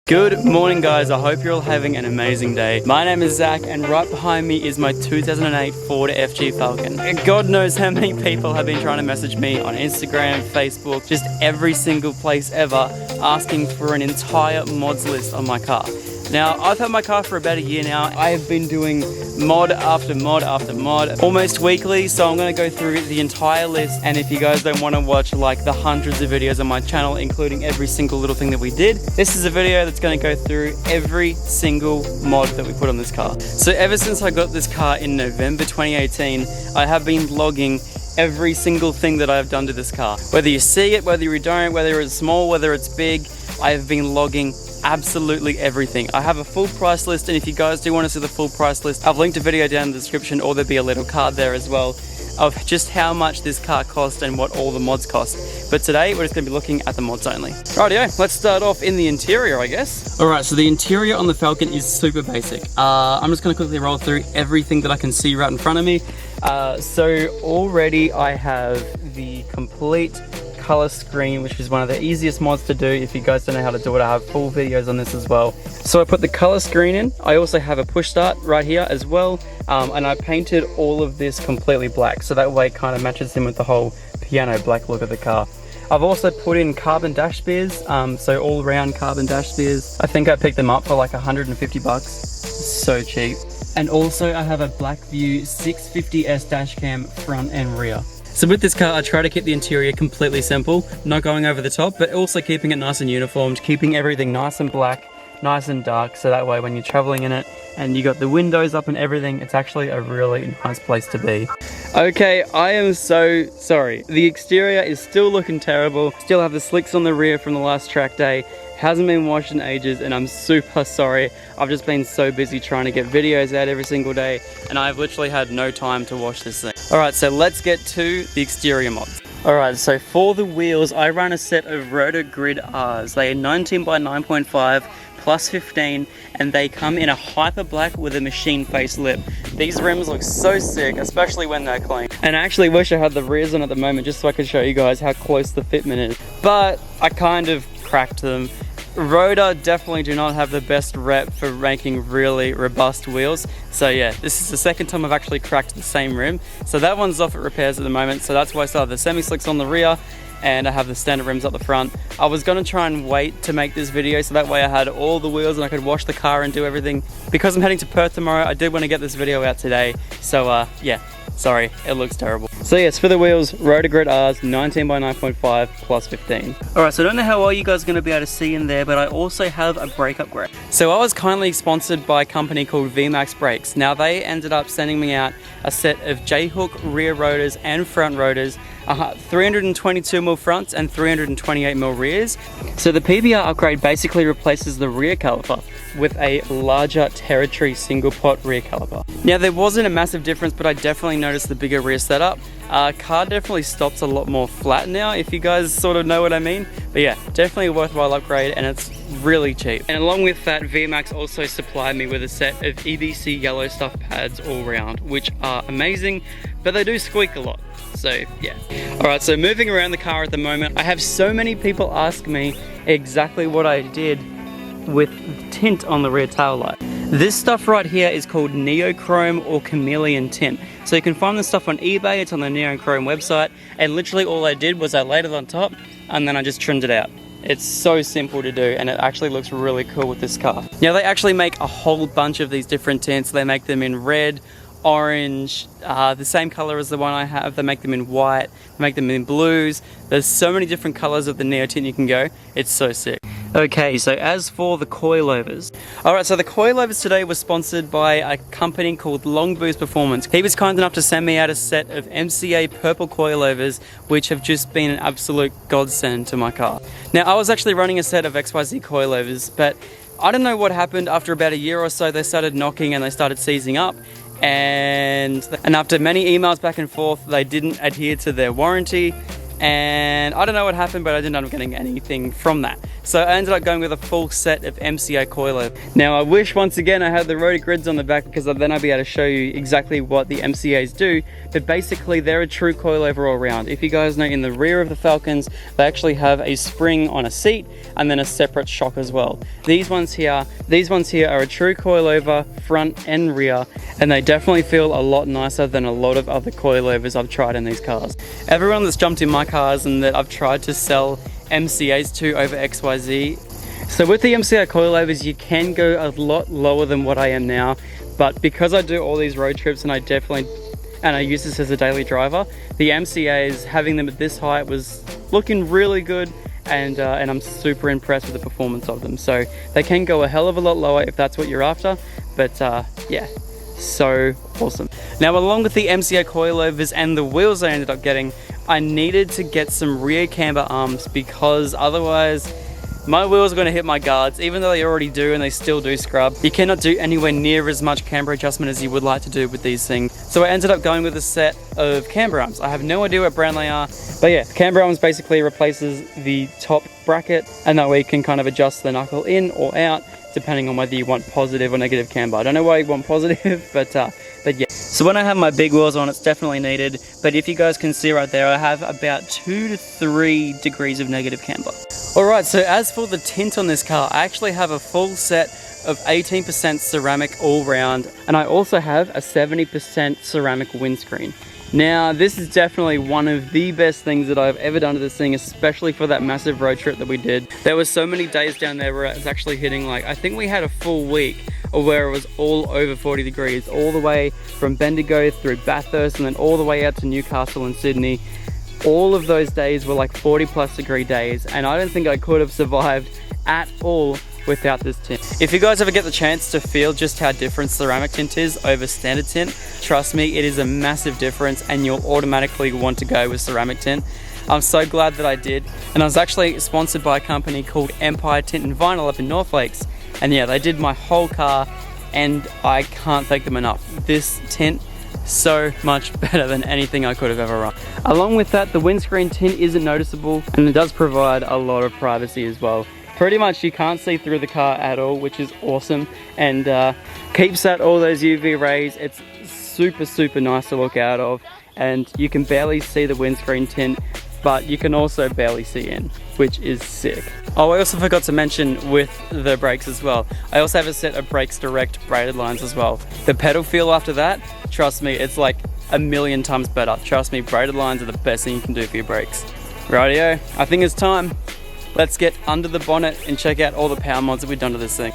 Good morning guys, I hope you're all having an amazing day. My name is Zach and right behind me is my 2008 Ford FG Falcon. And God knows how many people have been trying to message me on Instagram, Facebook, just every single place ever, asking for an entire mods list on my car. Now, I've had my car for about a year now. I have been doing mod after mod after mod, almost weekly, so I'm gonna go through the entire list. And if you guys don't wanna watch like the hundreds of videos on my channel, including every single little thing that we did, this is a video that's gonna go through every single mod that we put on this car. So ever since I got this car in November 2018, I have been logging every single thing that I've done to this car. Whether you see it, whether you don't, whether it's small, whether it's big, I have been logging absolutely everything. I have a full price list, and if you guys do want to see the full price list, I've linked a video down in the description, or there'll be a little card there as well of just how much this car cost and what all the mods cost. But today we're just going to be looking at the mods only. Rightio, let's start off in the interior, I guess. Alright, so the interior on the Falcon is super basic. I'm just going to quickly roll through everything that I can see right in front of me. So already I have the complete color screen, which is one of the easiest mods to do. If you guys don't know how to do it, I have full videos on this as well. So I put the color screen in. I also have a push start right here as well, and I painted all of this completely black, so that way it kind of matches in with the whole piano black look of the car. I've also put in carbon dash spears, so all round carbon dash spears. I think I picked them up for like 150 bucks, so cheap. And also I have a Blackview 650S dash cam front and rear. So with this car, I try to keep the interior completely simple, not going over the top, but also keeping it nice and uniformed, keeping everything nice and black, nice and dark, so that way when you're traveling in it and you got the windows up and everything, it's actually a really nice place to be. Okay, I am so sorry. The exterior is still looking terrible. Still have the slicks on the rear from the last track day. Hasn't been washed in ages, and I'm super sorry. I've just been so busy trying to get videos out every single day, and I've literally had no time to wash this thing. Alright, so let's get to the exterior mods. Alright, so for the wheels, I run a set of Rotor Grid Rs. They are 19 by 9.5 plus 15, and they come in a hyper black with a machine face lip. These rims look so sick, especially when they're clean. And I actually wish I had the rears on at the moment, just so I could show you guys how close the fitment is. But I kind of cracked them. Rotor definitely do not have the best rep for making really robust wheels. So yeah, this is the second time I've actually cracked the same rim. So that one's off at repairs at the moment. So that's why I still have the semi-slicks on the rear and I have the standard rims up the front. I was gonna try and wait to make this video so that way I had all the wheels and I could wash the car and do everything. Because I'm heading to Perth tomorrow, I did want to get this video out today. So yeah, sorry, it looks terrible. So yes, for the wheels, Rotor Grid Rs, 19 by 9.5 plus 15. Alright, so I don't know how well you guys are going to be able to see in there, but I also have a brake upgrade. So I was kindly sponsored by a company called VMAX Brakes. Now they ended up sending me out a set of J-hook rear rotors and front rotors, 322mm fronts and 328mm rears. So the PBR upgrade basically replaces the rear caliper with a larger territory single pot rear caliper. Now there wasn't a massive difference, but I definitely noticed the bigger rear setup. Car definitely stops a lot more flat now, if you guys sort of know what I mean. But yeah, definitely a worthwhile upgrade, and it's really cheap. And along with that, VMAX also supplied me with a set of EBC yellow stuff pads all round, which are amazing, but they do squeak a lot. So yeah. Alright, so moving around the car at the moment, I have so many people ask me exactly what I did with tint on the rear tail light. This stuff right here is called Neochrome or Chameleon Tint. So you can find this stuff on eBay, it's on the Neochrome website, and literally all I did was I laid it on top and then I just trimmed it out. It's so simple to do, and it actually looks really cool with this car. Now they actually make a whole bunch of these different tints. They make them in red, orange, the same color as the one I have. They make them in white, they make them in blues. There's so many different colors of the Neo tint you can go. It's so sick. Okay, so as for the coilovers. Alright, so the coilovers today was sponsored by a company called Long Boost Performance. He was kind enough to send me out a set of MCA purple coilovers, which have just been an absolute godsend to my car. Now, I was actually running a set of XYZ coilovers, but I don't know what happened. After about a year or so, they started knocking and they started seizing up. And after many emails back and forth, they didn't adhere to their warranty. And I don't know what happened, but I didn't end up getting anything from that. So I ended up going with a full set of MCA coilovers. Now I wish once again I had the rotor grids on the back, because then I'd be able to show you exactly what the MCAs do, but basically they're a true coilover all around. If you guys know, in the rear of the Falcons, they actually have a spring on a seat and then a separate shock as well. These ones here are a true coilover, front and rear, and they definitely feel a lot nicer than a lot of other coilovers I've tried in these cars. Everyone that's jumped in my cars and that I've tried to sell MCAs to over XYZ. So with the MCA coilovers, you can go a lot lower than what I am now, but because I do all these road trips and I use this as a daily driver, the MCAs, having them at this height was looking really good, and I'm super impressed with the performance of them. So they can go a hell of a lot lower if that's what you're after, but yeah, so awesome. Now, along with the MCA coilovers and the wheels I ended up getting, I needed to get some rear camber arms, because otherwise my wheels are going to hit my guards, even though they already do and they still do scrub. You cannot do anywhere near as much camber adjustment as you would like to do with these things. So I ended up going with a set of camber arms. I have no idea what brand they are, but yeah, camber arms basically replaces the top bracket, and that way you can kind of adjust the knuckle in or out depending on whether you want positive or negative camber. I don't know why you want positive, but yeah. So when I have my big wheels on, it's definitely needed, but if you guys can see right there, I have about 2 to 3 degrees of negative camber. Alright, so as for the tint on this car, I actually have a full set of 18% ceramic all round, and I also have a 70% ceramic windscreen. Now, this is definitely one of the best things that I've ever done to this thing, especially for that massive road trip that we did. There were so many days down there where it was actually hitting, like, I think we had a full week where it was all over 40 degrees, all the way from Bendigo through Bathurst and then all the way out to Newcastle and Sydney. All of those days were like 40+ degree days, and I don't think I could have survived at all without this tint. If you guys ever get the chance to feel just how different ceramic tint is over standard tint, trust me, it is a massive difference, and you'll automatically want to go with ceramic tint. I'm so glad that I did, and I was actually sponsored by a company called Empire Tint and Vinyl up in North Lakes, and yeah, they did my whole car, and I can't thank them enough. This tint, so much better than anything I could have ever run. Along with that, the windscreen tint isn't noticeable, and it does provide a lot of privacy as well. Pretty much you can't see through the car at all, which is awesome, and keeps out all those UV rays. It's super nice to look out of, and you can barely see the windscreen tint, but you can also barely see in, which is sick. Oh, I also forgot to mention with the brakes as well, I also have a set of Brakes Direct braided lines as well. The pedal feel after that, trust me, it's like a million times better. Trust me, braided lines are the best thing you can do for your brakes. Rightio, I think it's time. Let's get under the bonnet and check out all the power mods that we've done to this thing.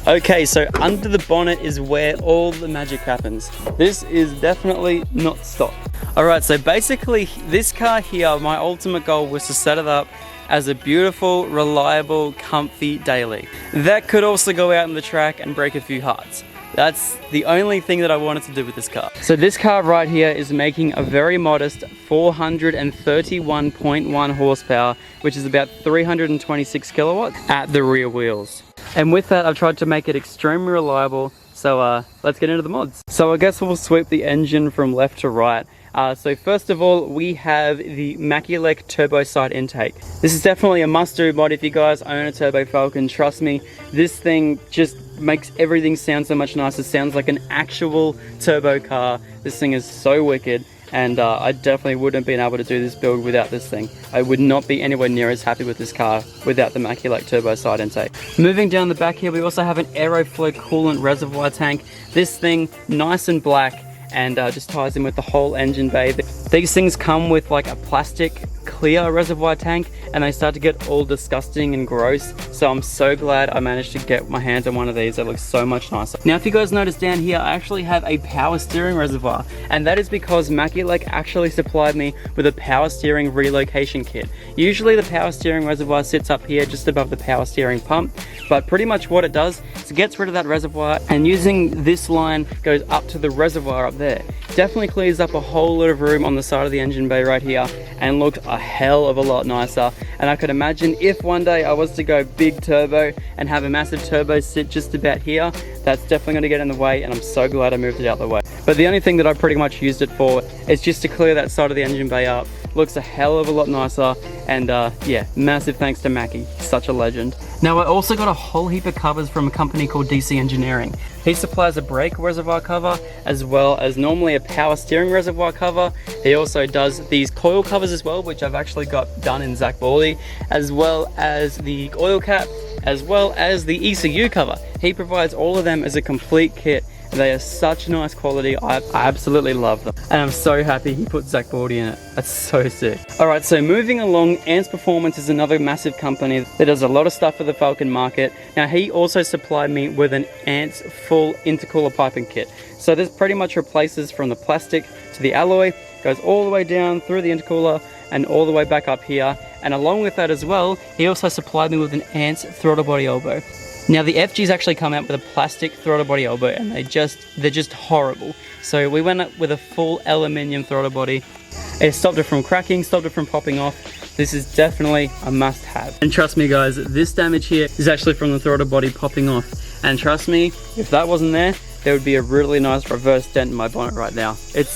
Okay, so under the bonnet is where all the magic happens. This is definitely not stock. Alright, so basically this car here, my ultimate goal was to set it up as a beautiful, reliable, comfy daily. That could also go out in the track and break a few hearts. That's the only thing that I wanted to do with this car. So this car right here is making a very modest 431.1 horsepower, which is about 326 kilowatts at the rear wheels. And with that, I've tried to make it extremely reliable. So let's get into the mods. So I guess we'll sweep the engine from left to right. So first of all, we have the Maculec turbo side intake. This is definitely a must-do mod if you guys own a Turbo Falcon. Trust me, this thing just makes everything sound so much nicer. It sounds like an actual turbo car. This thing is so wicked, and I definitely wouldn't have been able to do this build without this thing. I would not be anywhere near as happy with this car without the Maculec turbo side intake. Moving down the back here, we also have an Aeroflow coolant reservoir tank. This thing, nice and black, and just ties in with the whole engine bay. These things come with like a plastic clear reservoir tank, and they start to get all disgusting and gross, so I'm so glad I managed to get my hands on one of these. That looks so much nicer. Now if you guys notice down here, I actually have a power steering reservoir, and that is because Maculec actually supplied me with a power steering relocation kit. Usually the power steering reservoir sits up here just above the power steering pump, but pretty much what it does is it gets rid of that reservoir, and using this line goes up to the reservoir up there. Definitely clears up a whole lot of room on the side of the engine bay right here, and looks a hell of a lot nicer. And I could imagine if one day I was to go big turbo and have a massive turbo sit just about here, that's definitely going to get in the way, and I'm so glad I moved it out of the way. But the only thing that I pretty much used it for is just to clear that side of the engine bay up, looks a hell of a lot nicer, and yeah, massive thanks to Mackie, such a legend. Now I also got a whole heap of covers from a company called DC Engineering. He supplies a brake reservoir cover as well as normally a power steering reservoir cover. He also does these coil covers as well, which I've actually got done in ZacBaldy, as well as the oil cap, as well as the ECU cover. He provides all of them as a complete kit. They are such nice quality. I absolutely love them. And I'm so happy he put ZacBaldy in it. That's so sick. Alright, so moving along, Ants Performance is another massive company that does a lot of stuff for the Falcon market. Now he also supplied me with an Ants full intercooler piping kit. So this pretty much replaces from the plastic to the alloy, goes all the way down through the intercooler and all the way back up here. And along with that as well, he also supplied me with an Ants throttle body elbow. Now the FG's actually come out with a plastic throttle body elbow and they're just horrible. So we went up with a full aluminium throttle body. It stopped it from cracking, stopped it from popping off. This is definitely a must have. And trust me guys, this damage here is actually from the throttle body popping off. And trust me, if that wasn't there would be a really nice reverse dent in my bonnet right now. It's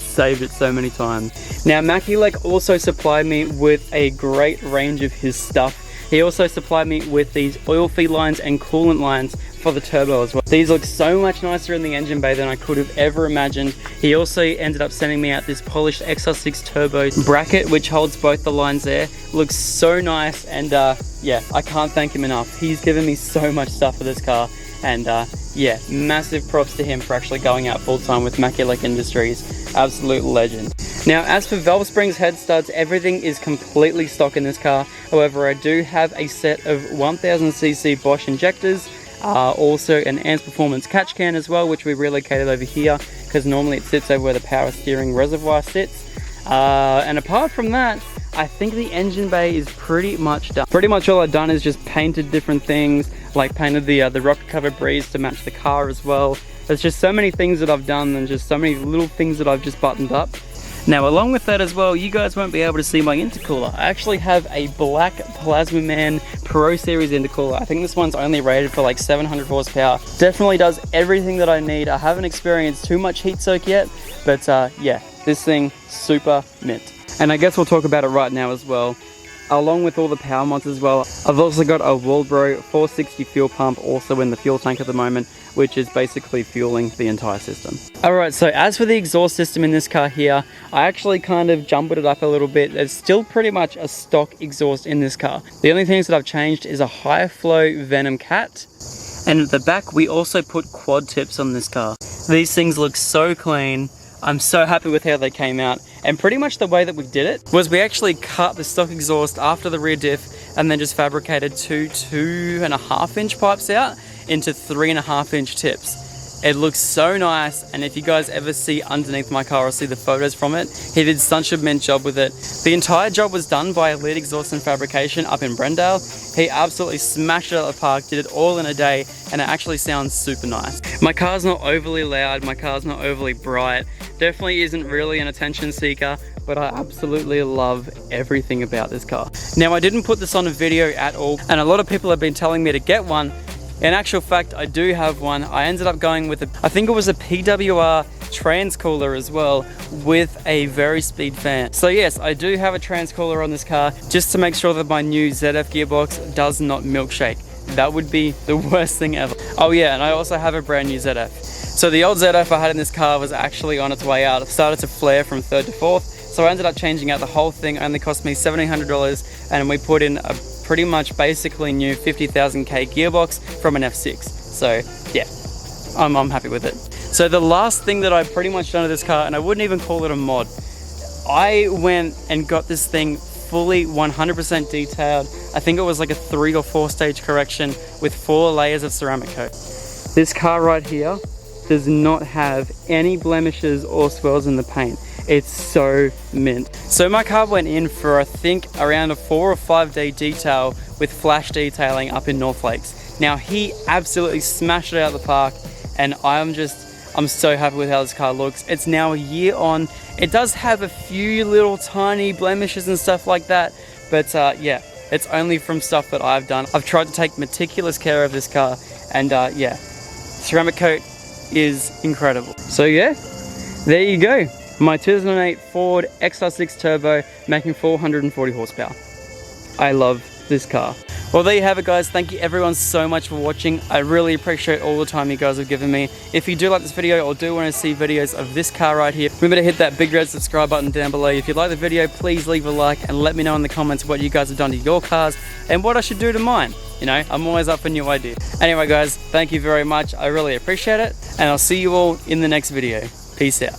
saved it so many times. Now Mackie also supplied me with a great range of his stuff. He also supplied me with these oil feed lines and coolant lines for the turbo as well. These look so much nicer in the engine bay than I could have ever imagined. He also ended up sending me out this polished Xr6 Turbo bracket, which holds both the lines there. Looks so nice, and yeah, I can't thank him enough. He's given me so much stuff for this car, and yeah, massive props to him for actually going out full time with Mackie Industries. Absolute legend. Now, as for valve springs, head studs, everything is completely stock in this car. However, I do have a set of 1000cc Bosch injectors, also an Ants Performance catch can as well, which we relocated over here because normally it sits over where the power steering reservoir sits. And apart from that, I think the engine bay is pretty much done. Pretty much all I've done is just painted different things, like painted the rocker cover breeze to match the car as well. There's just so many things that I've done and just so many little things that I've just buttoned up. Now along with that as well, you guys won't be able to see my intercooler. I actually have a black Plasma Man Pro Series intercooler. I think this one's only rated for like 700 horsepower. Definitely does everything that I need. I haven't experienced too much heat soak yet, but yeah, this thing, super mint. And I guess we'll talk about it right now as well. Along with all the power mods as well, I've also got a Walbro 460 fuel pump also in the fuel tank at the moment, which is basically fueling the entire system. Alright, so as for the exhaust system in this car here, I actually kind of jumbled it up a little bit. There's still pretty much a stock exhaust in this car. The only things that I've changed is a higher flow Venom Cat, and at the back we also put quad tips on this car. These things look so clean. I'm so happy with how they came out, and pretty much the way that we did it was we actually cut the stock exhaust after the rear diff and then just fabricated two 2.5 inch pipes out into 3.5 inch tips. It looks so nice, and if you guys ever see underneath my car or see the photos from it, he did such a mint job with it. The entire job was done by Elite Exhaust and Fabrication up in Brendale. He absolutely smashed it out of the park, did it all in a day, and it actually sounds super nice. My car's not overly loud, my car's not overly bright, definitely isn't really an attention seeker, but I absolutely love everything about this car. Now, I didn't put this on a video at all, and a lot of people have been telling me to get one. In actual fact, I do have one. I ended up going with I think it was a PWR transcooler as well, with a Vari-Speed fan. So yes, I do have a transcooler on this car, just to make sure that my new ZF gearbox does not milkshake. That would be the worst thing ever. Oh yeah, and I also have a brand new ZF. So the old ZF I had in this car was actually on its way out. It started to flare from 3rd to 4th, so I ended up changing out the whole thing. It only cost me $1,700, and we put in a pretty much basically new 50,000K gearbox from an F6. So yeah, I'm happy with it. So the last thing that I've pretty much done to this car, and I wouldn't even call it a mod, I went and got this thing fully 100% detailed. I think it was like a 3 or 4 stage correction with 4 layers of ceramic coat. This car right here does not have any blemishes or swirls in the paint. It's so mint. So my car went in for I think around a 4 or 5 day detail with flash detailing up in North Lakes. Now he absolutely smashed it out of the park, and I'm so happy with how this car looks. It's now a year on. It does have a few little tiny blemishes and stuff like that, but yeah, it's only from stuff that I've done. I've tried to take meticulous care of this car, and yeah, ceramic coat is incredible. So yeah, there you go. My 2008 Ford Xr6 Turbo, making 440 horsepower. I love this car. Well, there you have it, guys. Thank you everyone so much for watching. I really appreciate all the time you guys have given me. If you do like this video or do want to see videos of this car right here, remember to hit that big red subscribe button down below. If you like the video, please leave a like and let me know in the comments what you guys have done to your cars and what I should do to mine. You know, I'm always up for new ideas. Anyway, guys, thank you very much. I really appreciate it, and I'll see you all in the next video. Peace out.